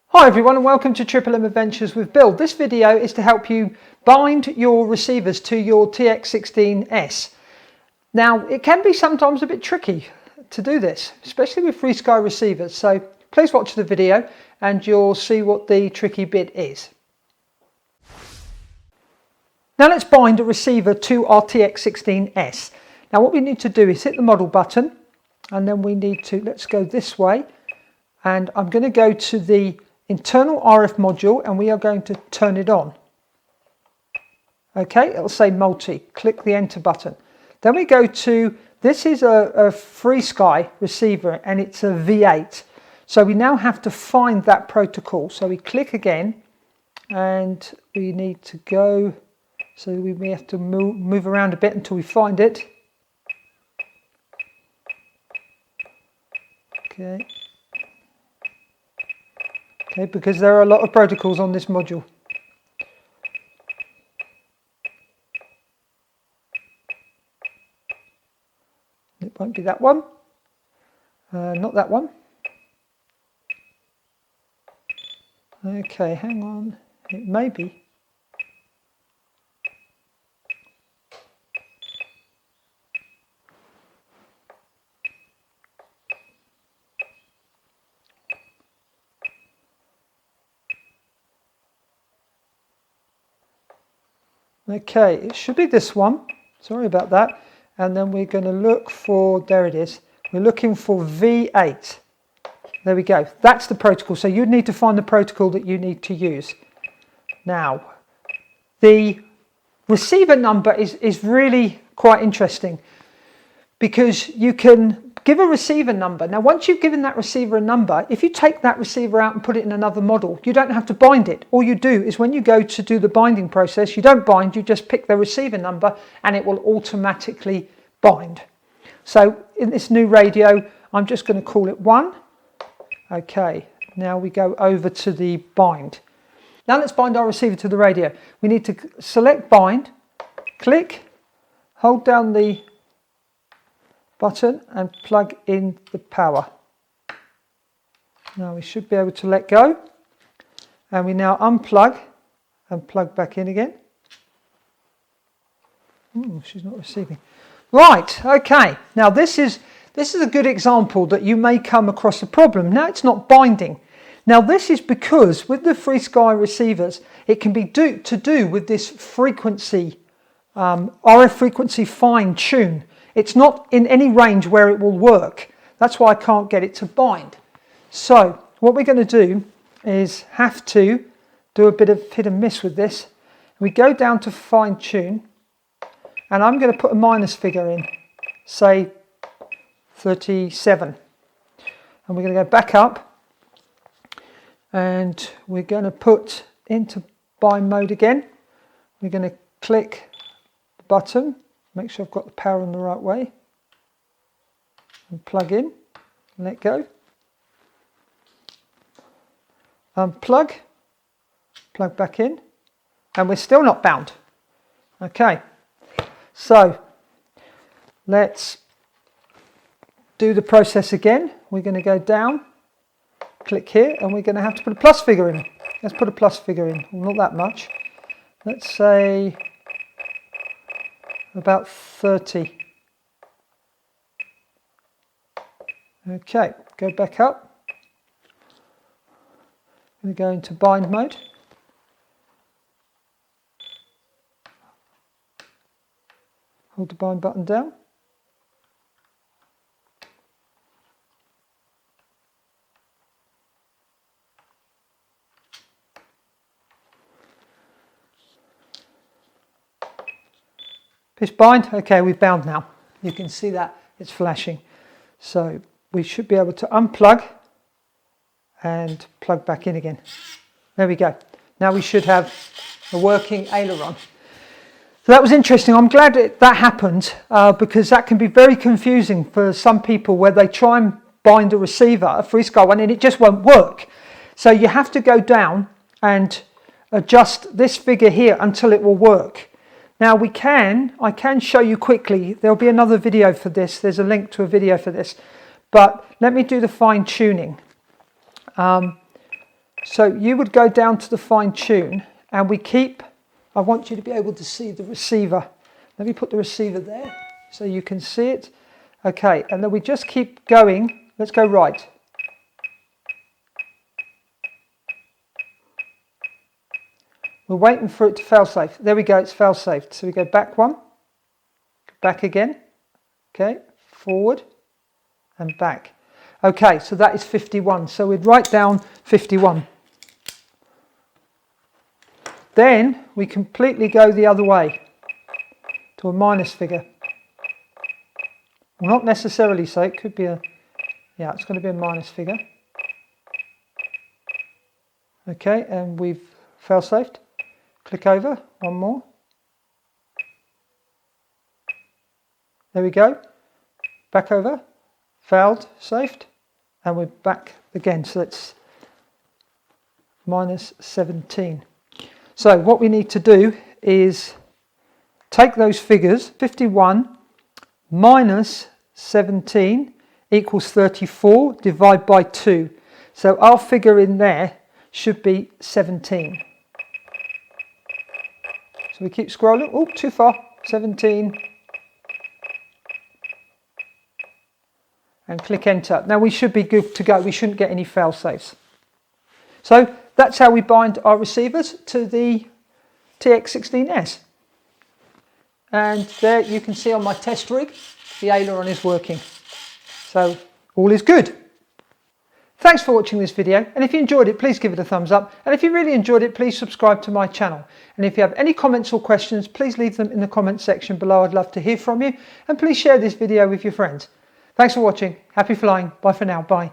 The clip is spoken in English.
Hi everyone and welcome to Triple M Adventures with Bill. This video is to help you bind your receivers to your TX16S. Now it can be sometimes a bit tricky to do this, especially with FrSky receivers, so please watch the video and you'll see what the tricky bit is. Now let's bind a receiver to our TX16S. Now what we need to do is hit the model button and then we need to, let's go this way, and I'm going to go to the internal RF module and we are going to turn it on. Okay, it'll say multi, click the enter button. Then we go to, this is a FrSky receiver and it's a V8. So we now have to find that protocol. So we click again and we need to go, so we have to move around a bit until we find it. Okay. Okay, because there are a lot of protocols on this module. It won't be that one. Not that one. Okay, hang on. It may be. Okay, it should be this one. Sorry about that. And then we're going to look for, there it is. We're looking for V8. There we go. That's the protocol. So you'd need to find the protocol that you need to use. Now, the receiver number is really quite interesting because you can give a receiver number. Now, once you've given that receiver a number, if you take that receiver out and put it in another model, you don't have to bind it. All you do is when you go to do the binding process, you don't bind, you just pick the receiver number and it will automatically bind. So in this new radio, I'm just going to call it 1. Okay, now we go over to the bind. Now let's bind our receiver to the radio. We need to select bind, click, hold down the button and plug in the power. Now we should be able to let go, and we now unplug and plug back in again. She's not receiving. Right, okay, now this is a good example that you may come across a problem. Now it's not binding. Now this is because with the FrSky receivers it can be to do with this frequency, RF frequency fine tune. It's not in any range where it will work. That's why I can't get it to bind. So what we're going to do is have to do a bit of hit and miss with this. We go down to fine tune and I'm going to put a minus figure in, say 37. And we're going to go back up and we're going to put into bind mode again. We're going to click the button. Make sure I've got the power in the right way. And plug in, let go. Unplug, plug back in, and we're still not bound. Okay, so let's do the process again. We're going to go down, click here, and we're going to have to put a plus figure in. Let's put a plus figure in, not that much. Let's say about 30. Okay, go back up. I'm going to go into bind mode. Hold the bind button down. Push bind. Okay, we've bound now. You can see that it's flashing. So we should be able to unplug and plug back in again. There we go. Now we should have a working aileron. So that was interesting. I'm glad that happened because that can be very confusing for some people where they try and bind a receiver, a FrSky one, and it just won't work. So you have to go down and adjust this figure here until it will work. Now I can show you quickly. There'll be another video for this. There's a link to a video for this. But let me do the fine tuning. So you would go down to the fine tune, and we keep, I want you to be able to see the receiver. Let me put the receiver there so you can see it. Okay, and then we just keep going. Let's go right. We're waiting for it to fail safe. There we go, it's fail safe. So we go back one, back again, okay, forward and back. Okay, so that is 51. So we'd write down 51. Then we completely go the other way to a minus figure. Well, not necessarily so, it could be a, yeah, it's going to be a minus figure. Okay, and we've fail-safed. Click over, one more. There we go. Back over, failed, saved, and we're back again. So it's minus 17. So what we need to do is take those figures, 51 minus 17 equals 34, divide by 2. So our figure in there should be 17. So we keep scrolling, oh, too far, 17. And click enter. Now we should be good to go, we shouldn't get any fail safes. So that's how we bind our receivers to the TX16S. And there you can see on my test rig, the aileron is working. So all is good. Thanks for watching this video, and if you enjoyed it, please give it a thumbs up. And if you really enjoyed it, please subscribe to my channel. And if you have any comments or questions, please leave them in the comment section below. I'd love to hear from you. And please share this video with your friends. Thanks for watching. Happy flying. Bye for now. Bye.